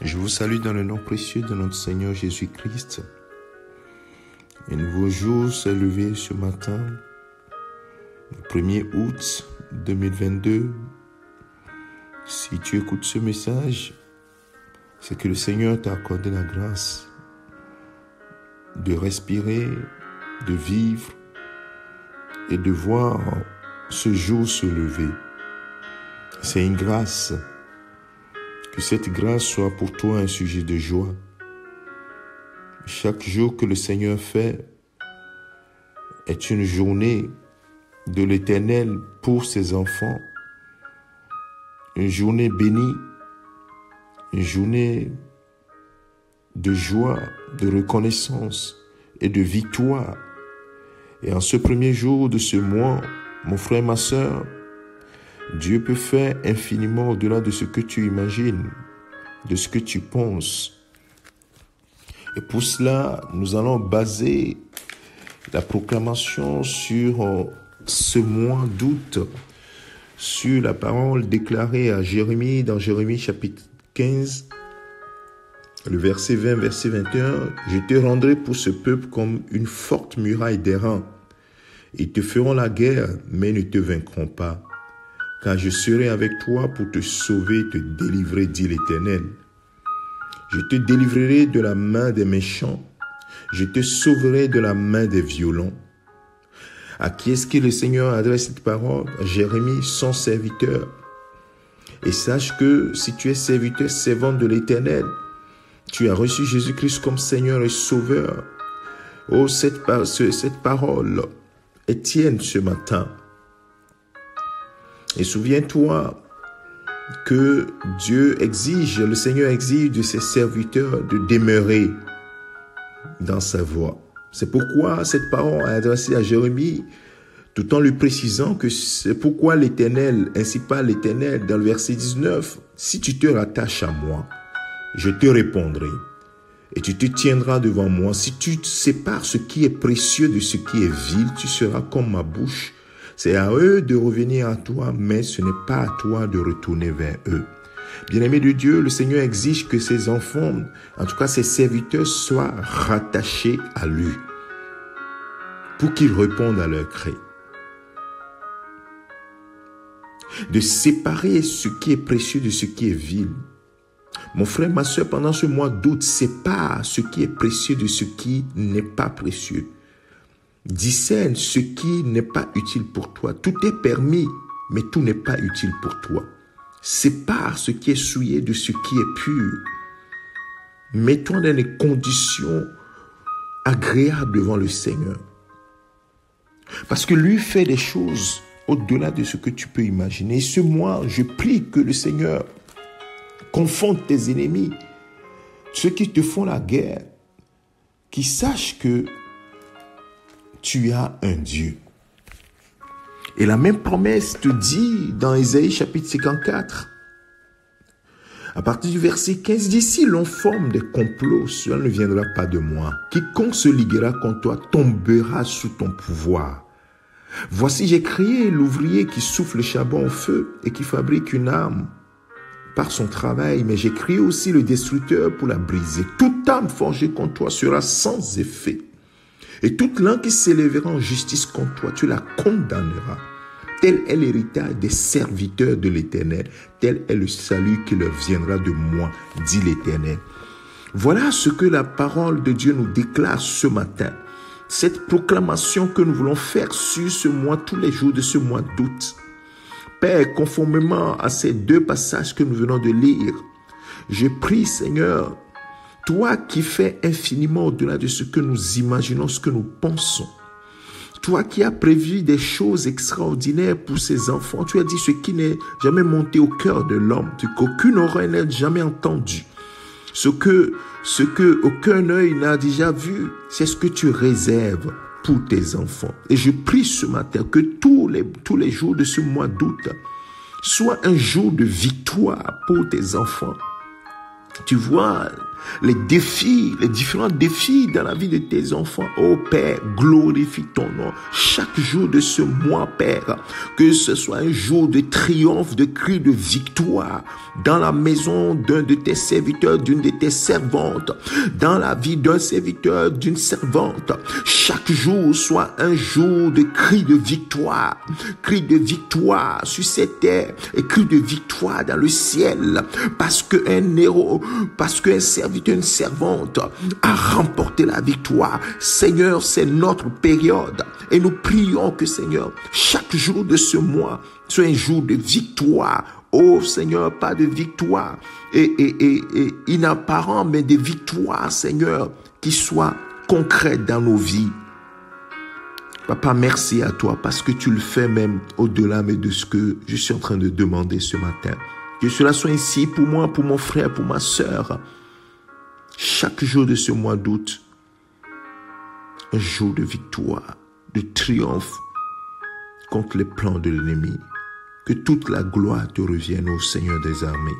Je vous salue dans le nom précieux de notre Seigneur Jésus-Christ. Un nouveau jour s'est levé ce matin, le 1er août 2022. Si tu écoutes ce message, c'est que le Seigneur t'a accordé la grâce de respirer, de vivre et de voir ce jour se lever. C'est une grâce. Que cette grâce soit pour toi un sujet de joie. Chaque jour que le Seigneur fait est une journée de l'Éternel pour ses enfants. Une journée bénie, une journée de joie, de reconnaissance et de victoire. Et en ce premier jour de ce mois, mon frère, ma sœur, Dieu peut faire infiniment au-delà de ce que tu imagines, de ce que tu penses. Et pour cela, nous allons baser la proclamation sur ce mois d'août, sur la parole déclarée à Jérémie, dans Jérémie chapitre 15, le verset 20, verset 21. « Je te rendrai pour ce peuple comme une forte muraille d'airain. Ils te feront la guerre, mais ne te vaincront pas. Car je serai avec toi pour te sauver, te délivrer, dit l'Éternel. Je te délivrerai de la main des méchants. Je te sauverai de la main des violents. » À qui est-ce que le Seigneur adresse cette parole? À Jérémie, son serviteur. Et sache que si tu es serviteur, servant de l'Éternel, tu as reçu Jésus-Christ comme Seigneur et Sauveur. Oh, cette parole est tienne ce matin. Et souviens-toi que le Seigneur exige de ses serviteurs de demeurer dans sa voie. C'est pourquoi cette parole est adressée à Jérémie, tout en lui précisant que c'est pourquoi l'Éternel, ainsi parle l'Éternel dans le verset 19, « Si tu te rattaches à moi, je te répondrai, et tu te tiendras devant moi. Si tu sépares ce qui est précieux de ce qui est vil, tu seras comme ma bouche. C'est à eux de revenir à toi, mais ce n'est pas à toi de retourner vers eux. » Bien-aimé de Dieu, le Seigneur exige que ses enfants, en tout cas ses serviteurs, soient rattachés à lui pour qu'ils répondent à leurs cris. De séparer ce qui est précieux de ce qui est vil. Mon frère, ma soeur, pendant ce mois d'août, sépare ce qui est précieux de ce qui n'est pas précieux. Discerne ce qui n'est pas utile pour toi. Tout est permis, mais tout n'est pas utile pour toi. Sépare ce qui est souillé de ce qui est pur. Mets-toi dans des conditions agréables devant le Seigneur. Parce que lui fait des choses au-delà de ce que tu peux imaginer. Et ce mois, je prie que le Seigneur confonde tes ennemis, ceux qui te font la guerre, qui sachent que tu as un Dieu. Et la même promesse te dit dans Ésaïe chapitre 54, à partir du verset 15, « D'ici l'on forme des complots, cela ne viendra pas de moi. Quiconque se liguera contre toi tombera sous ton pouvoir. Voici, j'ai créé l'ouvrier qui souffle le charbon au feu et qui fabrique une arme par son travail, mais j'ai créé aussi le destructeur pour la briser. Toute arme forgée contre toi sera sans effet. Et toute langue qui s'élèvera en justice contre toi, tu la condamneras. Tel est l'héritage des serviteurs de l'Éternel. Tel est le salut qui leur viendra de moi, dit l'Éternel. » Voilà ce que la parole de Dieu nous déclare ce matin. Cette proclamation que nous voulons faire sur ce mois, tous les jours de ce mois d'août. Père, conformément à ces deux passages que nous venons de lire, je prie, Seigneur, toi qui fais infiniment au-delà de ce que nous imaginons, ce que nous pensons. Toi qui as prévu des choses extraordinaires pour ces enfants. Tu as dit ce qui n'est jamais monté au cœur de l'homme, qu'aucune oreille n'a jamais entendu. Ce que aucun œil n'a déjà vu, c'est ce que tu réserves pour tes enfants. Et je prie ce matin que tous les jours de ce mois d'août soient un jour de victoire pour tes enfants. Tu vois les défis, les différents défis dans la vie de tes enfants. Oh Père, glorifie ton nom. Chaque jour de ce mois, Père, que ce soit un jour de triomphe, de cri de victoire dans la maison d'un de tes serviteurs, d'une de tes servantes, dans la vie d'un serviteur, d'une servante. Chaque jour soit un jour de cri de victoire sur cette terre et cri de victoire dans le ciel, parce qu'un héros, parce qu'un serviteur, une servante a remporté la victoire. Seigneur, c'est notre période et nous prions que, Seigneur, chaque jour de ce mois soit un jour de victoire. Oh Seigneur, pas de victoire et inapparent, mais des victoires, Seigneur, qui soient concrètes dans nos vies. Papa, merci à toi parce que tu le fais même au-delà de ce que je suis en train de demander ce matin. Que cela soit ainsi pour moi, pour mon frère, pour ma sœur. Chaque jour de ce mois d'août, un jour de victoire, de triomphe contre les plans de l'ennemi. Que toute la gloire te revienne au Seigneur des armées.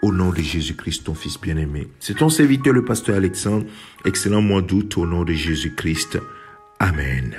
Au nom de Jésus-Christ, ton Fils bien-aimé. C'est ton serviteur, le pasteur Alexandre. Excellent mois d'août au nom de Jésus-Christ. Amen.